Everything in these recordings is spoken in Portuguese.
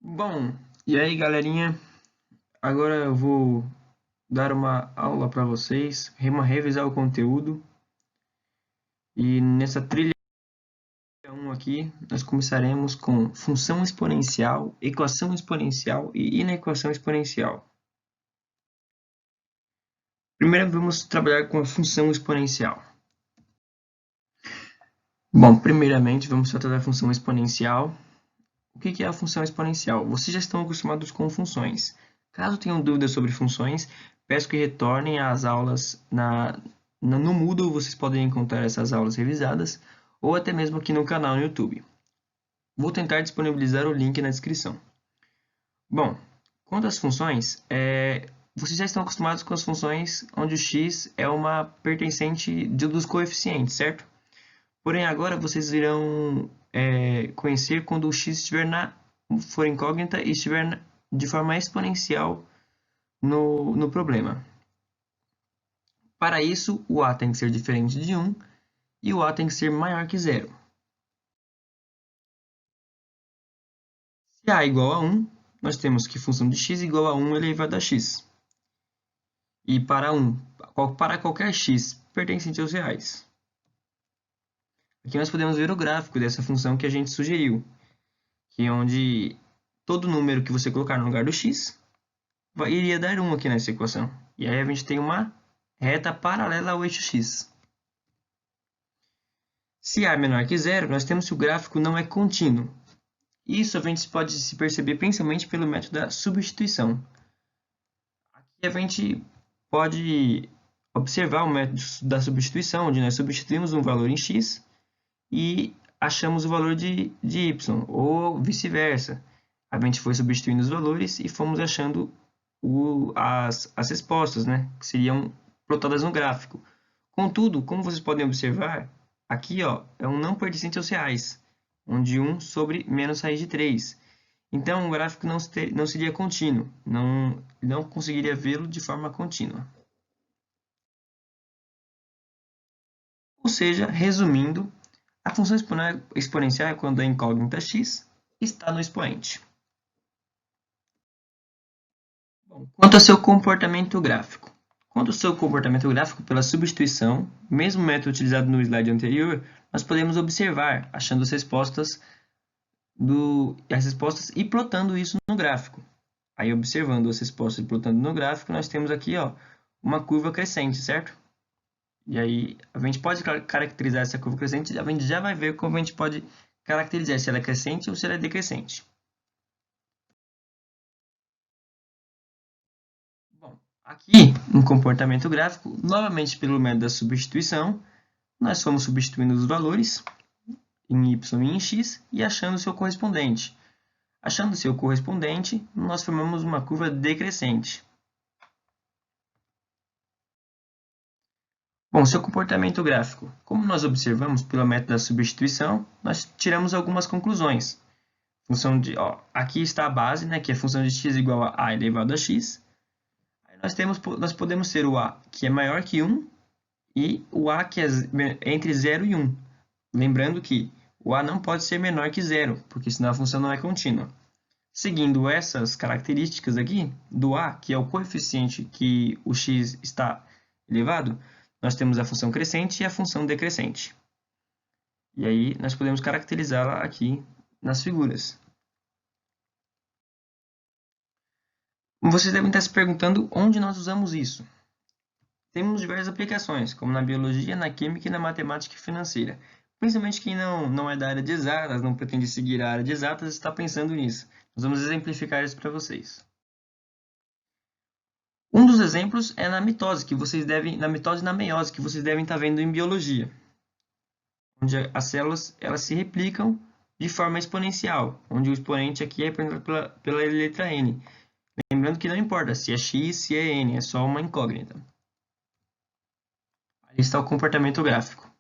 Bom, e aí galerinha, agora eu vou dar uma aula para vocês, revisar o conteúdo e nessa trilha 1 aqui nós começaremos com função exponencial, equação exponencial e inequação exponencial. Primeiro vamos trabalhar com a função exponencial. Bom, primeiramente vamos tratar da função exponencial. O que é a função exponencial? Vocês já estão acostumados com funções. Caso tenham dúvidas sobre funções, peço que retornem às aulas no Moodle. Vocês podem encontrar essas aulas revisadas ou até mesmo aqui no canal no YouTube. Vou tentar disponibilizar o link na descrição. Bom, quanto às funções, vocês já estão acostumados com as funções onde o x é uma pertencente dos coeficientes, certo? Porém, agora vocês irão conhecer quando o x for incógnita e estiver de forma exponencial no problema. Para isso, o a tem que ser diferente de 1 e o a tem que ser maior que 0. Se a é igual a 1, nós temos que função de x é igual a 1 elevado a x. E para qualquer x pertencente aos reais. Aqui nós podemos ver o gráfico dessa função que a gente sugeriu, que é onde todo número que você colocar no lugar do x iria dar 1 aqui nessa equação. E aí a gente tem uma reta paralela ao eixo x. Se a é menor que 0, nós temos que o gráfico não é contínuo. Isso a gente pode se perceber principalmente pelo método da substituição. Aqui a gente pode observar o método da substituição, onde nós substituímos um valor em x e achamos o valor de y, ou vice-versa. A gente foi substituindo os valores e fomos achando as respostas, né, que seriam plotadas no gráfico. Contudo, como vocês podem observar, aqui é um não pertencente aos reais, onde 1 sobre menos raiz de 3. Então, o gráfico não seria contínuo, não conseguiria vê-lo de forma contínua. Ou seja, resumindo, a função exponencial é quando a incógnita x está no expoente. Bom, quanto ao seu comportamento gráfico. Quanto ao seu comportamento gráfico pela substituição, mesmo método utilizado no slide anterior, nós podemos observar, achando as respostas e plotando isso no gráfico. Aí, observando as respostas e plotando no gráfico, nós temos aqui uma curva crescente, certo? E aí, a gente pode caracterizar essa curva crescente, a gente já vai ver como a gente pode caracterizar se ela é crescente ou se ela é decrescente. Bom, aqui, no comportamento gráfico, novamente pelo método da substituição, nós fomos substituindo os valores em y e em x e achando o seu correspondente. Achando o seu correspondente, nós formamos uma curva decrescente. Bom, seu comportamento gráfico. Como nós observamos pelo método da substituição, nós tiramos algumas conclusões. Aqui está a base, né, que é a função de x igual a elevado a x. Aí nós podemos ter o a que é maior que 1 e o a que é entre 0 e 1. Lembrando que o a não pode ser menor que 0, porque senão a função não é contínua. Seguindo essas características aqui, do a, que é o coeficiente que o x está elevado, nós temos a função crescente e a função decrescente. E aí nós podemos caracterizá-la aqui nas figuras. Vocês devem estar se perguntando onde nós usamos isso. Temos diversas aplicações, como na biologia, na química e na matemática financeira. Principalmente quem não é da área de exatas, não pretende seguir a área de exatas, está pensando nisso. Nós vamos exemplificar isso para vocês. Um dos exemplos é na mitose, na mitose e na meiose, que vocês devem estar vendo em biologia, onde as células elas se replicam de forma exponencial, onde o expoente aqui é representado pela letra n. Lembrando que não importa se é x, se é n, é só uma incógnita. Aí está o comportamento gráfico.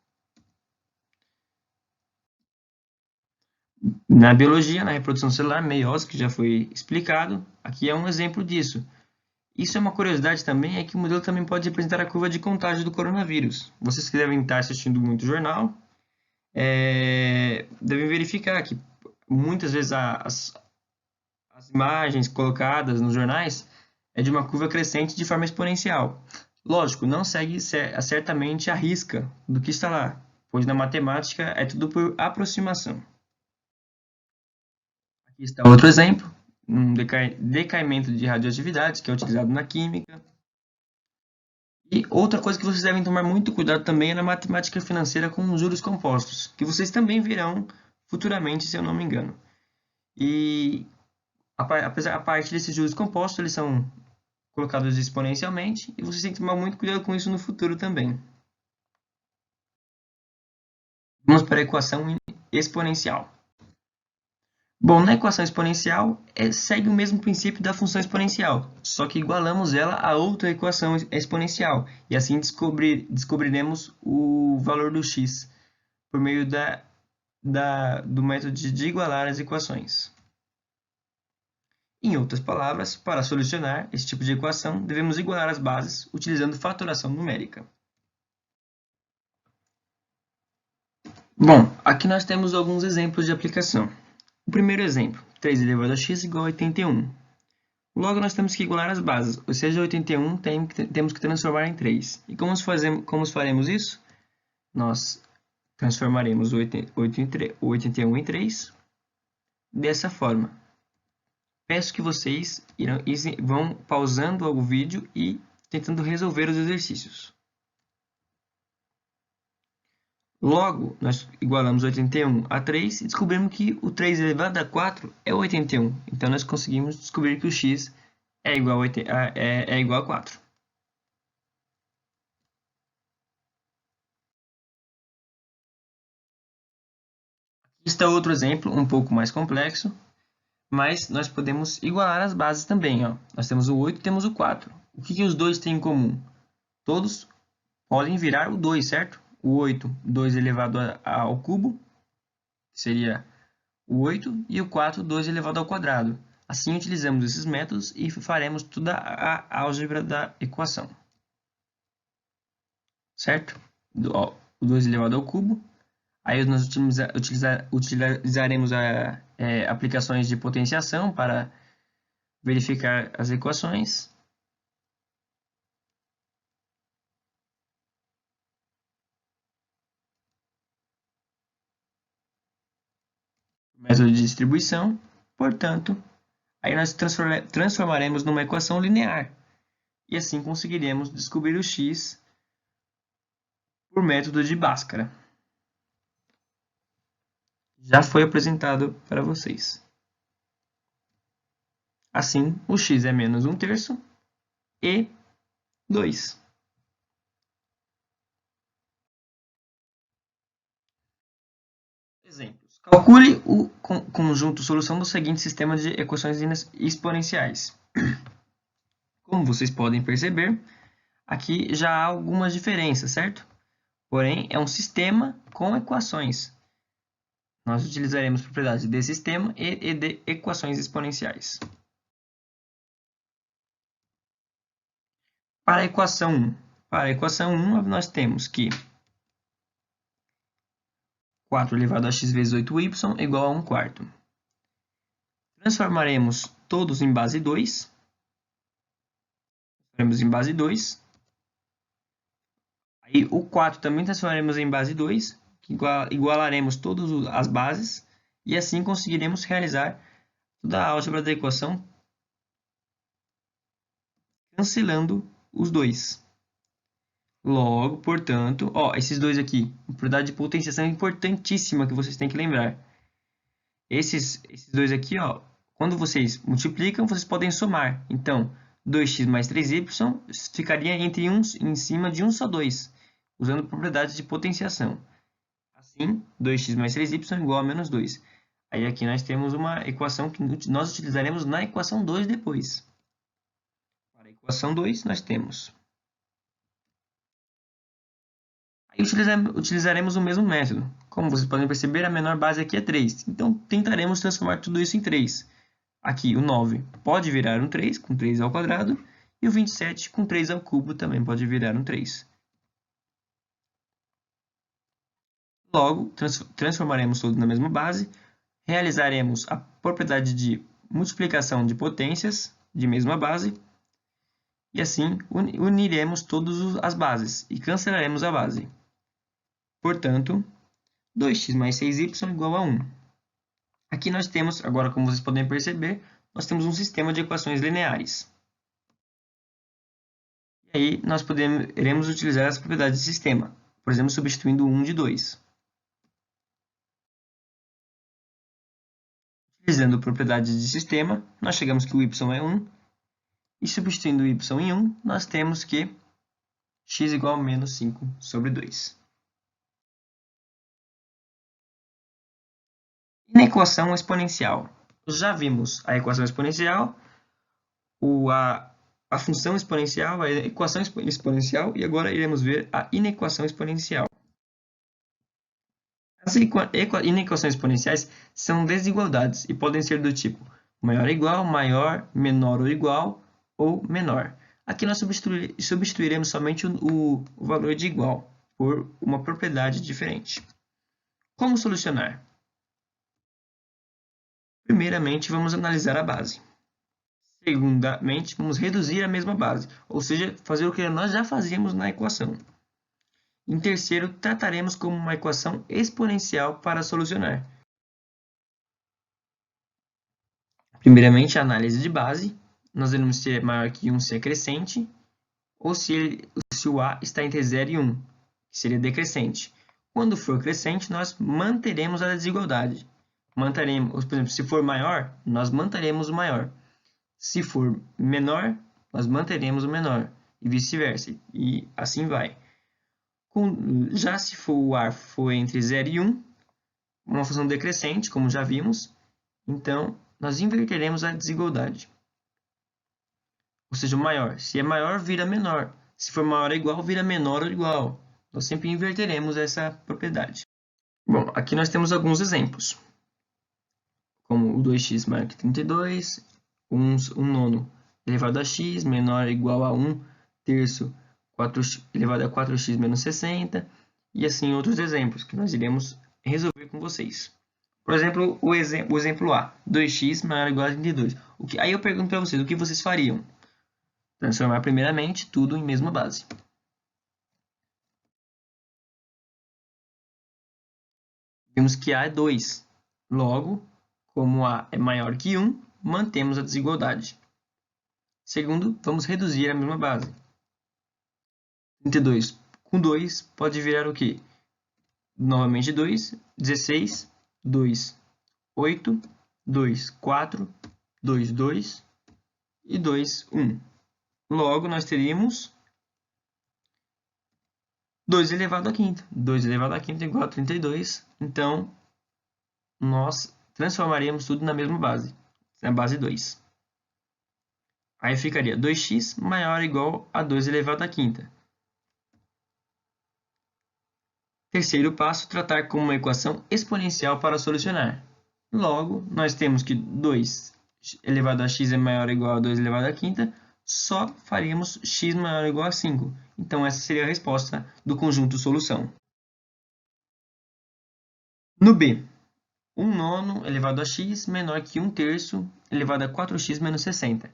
Na biologia, na reprodução celular, meiose, que já foi explicado, aqui é um exemplo disso. Isso é uma curiosidade também, é que o modelo também pode representar a curva de contágio do coronavírus. Vocês que devem estar assistindo muito jornal, devem verificar que muitas vezes as imagens colocadas nos jornais é de uma curva crescente de forma exponencial. Lógico, não segue certamente a risca do que está lá, pois na matemática é tudo por aproximação. Aqui está outro exemplo, um decaimento de radioatividade, que é utilizado na química. E outra coisa que vocês devem tomar muito cuidado também é na matemática financeira com os juros compostos, que vocês também verão futuramente, se eu não me engano. E a partir desses juros compostos, eles são colocados exponencialmente, e vocês têm que tomar muito cuidado com isso no futuro também. Vamos para a equação exponencial. Bom, na equação exponencial, segue o mesmo princípio da função exponencial, só que igualamos ela a outra equação exponencial, e assim descobriremos o valor do x por meio do método de igualar as equações. Em outras palavras, para solucionar esse tipo de equação, devemos igualar as bases utilizando fatoração numérica. Bom, aqui nós temos alguns exemplos de aplicação. O primeiro exemplo, 3 elevado a x igual a 81. Logo, nós temos que igualar as bases, ou seja, 81 temos que transformar em 3. E como faremos isso? Nós transformaremos o 81 em 3 dessa forma. Peço que vocês vão pausando o vídeo e tentando resolver os exercícios. Logo, nós igualamos 81 a 3 e descobrimos que o 3 elevado a 4 é 81. Então, nós conseguimos descobrir que o x é igual a 4. Aqui está outro exemplo, um pouco mais complexo, mas nós podemos igualar as bases também. Ó. Nós temos o 8 e temos o 4. O que os dois têm em comum? Todos podem virar o 2, certo? O 8, 2 elevado ao cubo, que seria o 8, e o 4, 2 elevado ao quadrado. Assim, utilizamos esses métodos e faremos toda a álgebra da equação. Certo? O 2 elevado ao cubo. Aí nós utilizaremos aplicações de potenciação para verificar as equações. Método de distribuição. Portanto, aí nós transformaremos numa equação linear. E assim conseguiremos descobrir o x por método de Bhaskara. Já foi apresentado para vocês. Assim, o x é menos 1/3 e 2. Exemplos. Calcule o conjunto solução do seguinte sistema de equações exponenciais. Como vocês podem perceber, aqui já há algumas diferenças, certo? Porém, é um sistema com equações. Nós utilizaremos propriedades de sistema e de equações exponenciais. Para a equação 1, nós temos que 4 elevado a x vezes 8y igual a 1/4. Transformaremos todos em base 2. Aí o 4 também transformaremos em base 2, que igualaremos todas as bases, e assim conseguiremos realizar toda a álgebra da equação, cancelando os 2. Logo, portanto, esses dois aqui, propriedade de potenciação importantíssima que vocês têm que lembrar. Esses dois aqui, quando vocês multiplicam, vocês podem somar. Então, 2x mais 3y ficaria em cima de um só 2, usando propriedades de potenciação. Assim, 2x mais 3y igual a menos 2. Aí aqui nós temos uma equação que nós utilizaremos na equação 2 depois. Para a equação 2, nós temos... Aí utilizaremos o mesmo método. Como vocês podem perceber, a menor base aqui é 3. Então, tentaremos transformar tudo isso em 3. Aqui, o 9 pode virar um 3, com 3 ao quadrado. E o 27, com 3 ao cubo, também pode virar um 3. Logo, transformaremos tudo na mesma base. Realizaremos a propriedade de multiplicação de potências de mesma base, e assim uniremos todas as bases e cancelaremos a base. Portanto, 2x mais 6y igual a 1. Aqui nós temos, agora como vocês podem perceber, nós temos um sistema de equações lineares. E aí nós iremos utilizar as propriedades de sistema, por exemplo, substituindo 1 de 2. Utilizando propriedades de sistema, nós chegamos que o y é 1, e substituindo o y em 1, nós temos que x igual a menos 5 sobre 2. E na equação exponencial? Já vimos a equação exponencial, a função exponencial, a equação exponencial, e agora iremos ver a inequação exponencial. As inequações exponenciais são desigualdades e podem ser do tipo maior ou igual, maior, menor ou igual, ou menor. Aqui nós substituiremos somente o valor de igual por uma propriedade diferente. Como solucionar? Primeiramente, vamos analisar a base. Segundamente, vamos reduzir a mesma base, ou seja, fazer o que nós já fazíamos na equação. Em terceiro, trataremos como uma equação exponencial para solucionar. Primeiramente, a análise de base. Nós veremos se é maior que 1 se é crescente, ou se o A está entre 0 e 1, que seria decrescente. Quando for crescente, nós manteremos a desigualdade. Por exemplo, se for maior, nós manteremos o maior. Se for menor, nós manteremos o menor, e vice-versa, e assim vai. Já se o A for entre 0 e 1, uma função decrescente, como já vimos, então nós inverteremos a desigualdade. Ou seja, o maior. Se é maior, vira menor. Se for maior ou igual, vira menor ou igual. Nós sempre inverteremos essa propriedade. Bom, aqui nós temos alguns exemplos, como o 2x maior que 32, 1 nono elevado a x menor ou igual a 1 terço 4 elevado a 4x menos 60, e assim outros exemplos que nós iremos resolver com vocês. Por exemplo, o exemplo A, 2x maior ou igual a 32. Aí eu pergunto para vocês, o que vocês fariam? Transformar primeiramente tudo em mesma base. Vimos que A é 2. Logo, como A é maior que 1, mantemos a desigualdade. Segundo, vamos reduzir a mesma base. 32 com 2 pode virar o quê? Novamente 2, 16, 2, 8, 2, 4, 2, 2 e 2, 1. Logo, nós teríamos 2 elevado à quinta. 2 elevado à quinta é igual a 32. Então, nós transformaríamos tudo na mesma base, na base 2. Aí ficaria 2x maior ou igual a 2 elevado à quinta. Terceiro passo, tratar como uma equação exponencial para solucionar. Logo, nós temos que 2 elevado a x é maior ou igual a 2 elevado à quinta, só faríamos x maior ou igual a 5. Então, essa seria a resposta do conjunto solução. No B, 1 nono elevado a x menor que 1 terço elevado a 4x menos 60.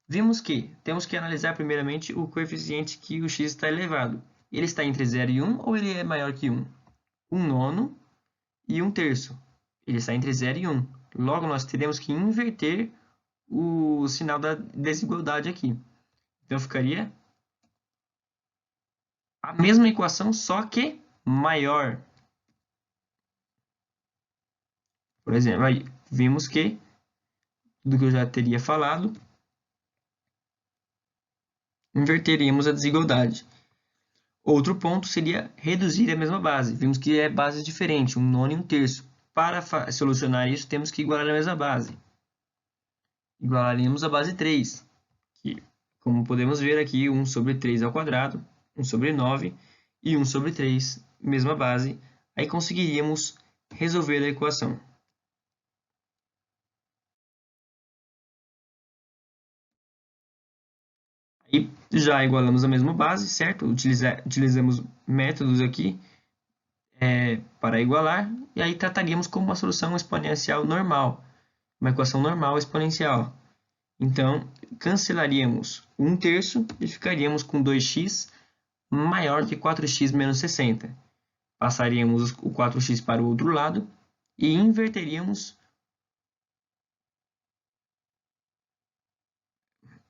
Vimos que temos que analisar primeiramente o coeficiente que o x está elevado. Ele está entre 0 e 1 ou ele é maior que 1? 1 nono e 1 terço. Ele está entre 0 e 1. Logo, nós teremos que inverter o sinal da desigualdade aqui. Então, ficaria a mesma equação, só que maior. Por exemplo, aí vimos que, do que eu já teria falado, inverteríamos a desigualdade. Outro ponto seria reduzir a mesma base. Vimos que é base diferente, 1 nono e 1 terço. Para solucionar isso, temos que igualar a mesma base. Igualaríamos a base 3, que, como podemos ver aqui, 1 sobre 3 ao quadrado, 1 sobre 9 e 1 sobre 3, mesma base. Aí conseguiríamos resolver a equação. E já igualamos a mesma base, certo? Utilizamos métodos aqui para igualar, e aí trataríamos como uma solução exponencial normal. uma equação normal exponencial. Então, cancelaríamos 1/3 e ficaríamos com 2x maior que 4x menos 60. Passaríamos o 4x para o outro lado e inverteríamos.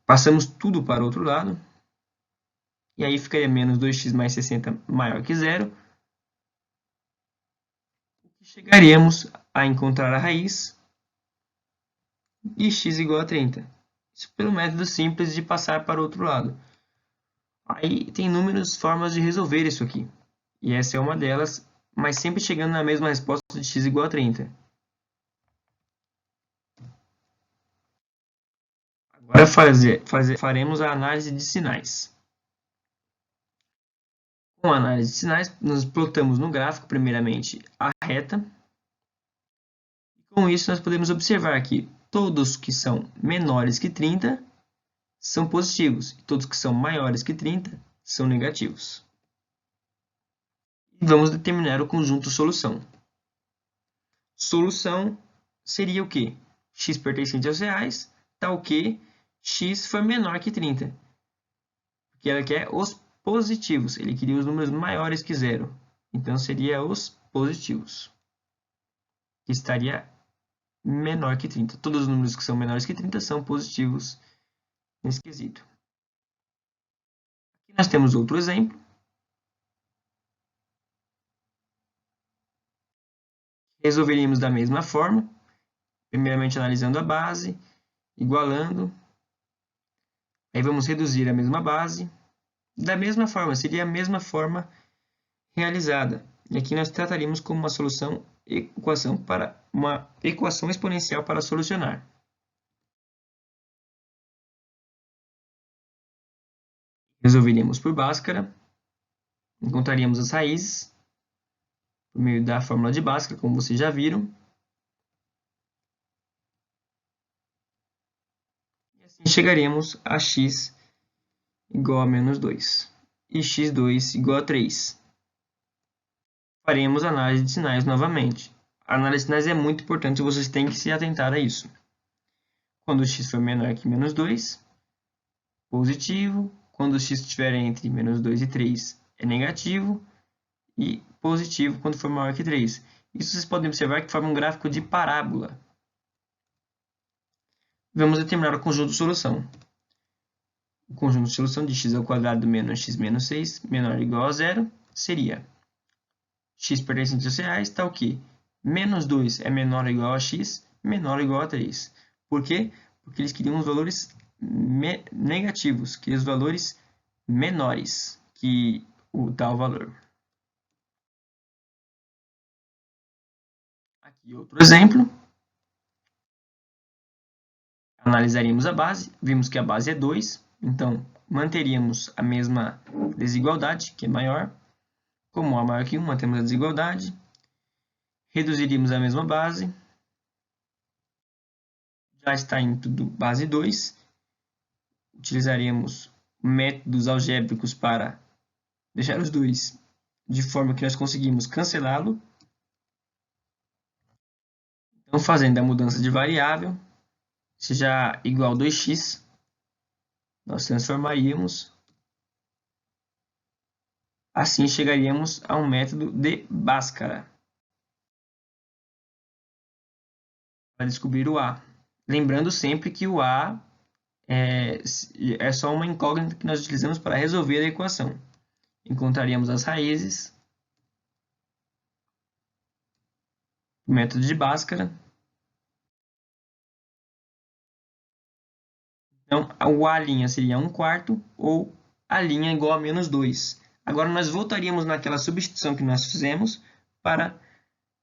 Passamos tudo para o outro lado. E aí ficaria menos 2x mais 60 maior que zero. E chegaríamos a encontrar a raiz e x igual a 30. Isso pelo método simples de passar para o outro lado. Aí tem inúmeras formas de resolver isso aqui. E essa é uma delas, mas sempre chegando na mesma resposta de x igual a 30. Agora faremos a análise de sinais. Com a análise de sinais, nós plotamos no gráfico, primeiramente, a reta. Com isso, nós podemos observar que todos que são menores que 30 são positivos, e todos que são maiores que 30 são negativos. E vamos determinar o conjunto solução. Solução seria o quê? X pertencente aos reais, tal que x for menor que 30. Porque ela quer os positivos, ele queria os números maiores que zero. Então, seria os positivos, que estaria menor que 30. Todos os números que são menores que 30 são positivos nesse quesito. Aqui nós temos outro exemplo. Resolveríamos da mesma forma, primeiramente analisando a base, igualando. Aí vamos reduzir a mesma base. Da mesma forma, seria a mesma forma realizada. E aqui nós trataríamos como uma equação exponencial para solucionar. Resolveríamos por Bhaskara, encontraríamos as raízes por meio da fórmula de Bhaskara, como vocês já viram. E assim chegaremos a x igual a menos 2 e x2 igual a 3. Faremos análise de sinais novamente. A análise de sinais é muito importante, vocês têm que se atentar a isso. Quando x for menor que menos 2, positivo. Quando x estiver entre menos 2 e 3, é negativo. E positivo quando for maior que 3. Isso vocês podem observar que forma um gráfico de parábola. Vamos determinar o conjunto de solução. O conjunto de solução de x ao quadrado menos x menos 6 menor ou igual a zero seria x pertencente aos reais, tal que menos 2 é menor ou igual a x, menor ou igual a 3. Por quê? Porque eles queriam os valores negativos, que os valores menores que o tal valor. Aqui outro exemplo. Analisaríamos a base, vimos que a base é 2, então manteríamos a mesma desigualdade, que é maior. Como A maior que 1, mantemos a desigualdade. Reduziríamos a mesma base. Já está em tudo base 2. Utilizaríamos métodos algébricos para deixar os dois de forma que nós conseguimos cancelá-lo. Então, fazendo a mudança de variável, seja igual a 2x, nós transformaríamos. Assim, chegaríamos a um método de Bhaskara para descobrir o A. Lembrando sempre que o A é só uma incógnita que nós utilizamos para resolver a equação. Encontraríamos as raízes, o método de Bhaskara. Então, o A' seria 1/4 ou A' igual a menos 2. Agora, nós voltaríamos naquela substituição que nós fizemos para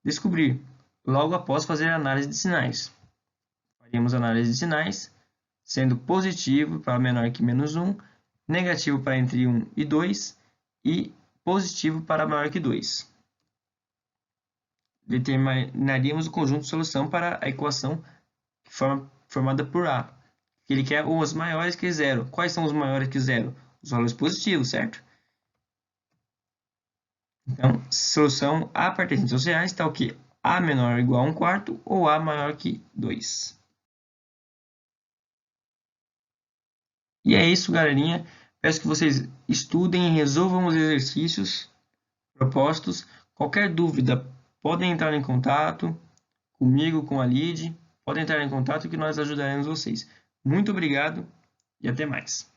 descobrir, logo após fazer a análise de sinais. Faríamos a análise de sinais, sendo positivo para menor que menos 1, negativo para entre 1 e 2 e positivo para maior que 2. Determinaríamos o conjunto de solução para a equação formada por A. Ele quer os maiores que zero. Quais são os maiores que zero? Os valores positivos, certo? Então, solução A pertencente aos reais, tal que A menor ou igual a 1/4 ou A maior que 2. E é isso, galerinha. Peço que vocês estudem e resolvam os exercícios propostos. Qualquer dúvida, podem entrar em contato comigo, com a Lid. Podem entrar em contato que nós ajudaremos vocês. Muito obrigado e até mais.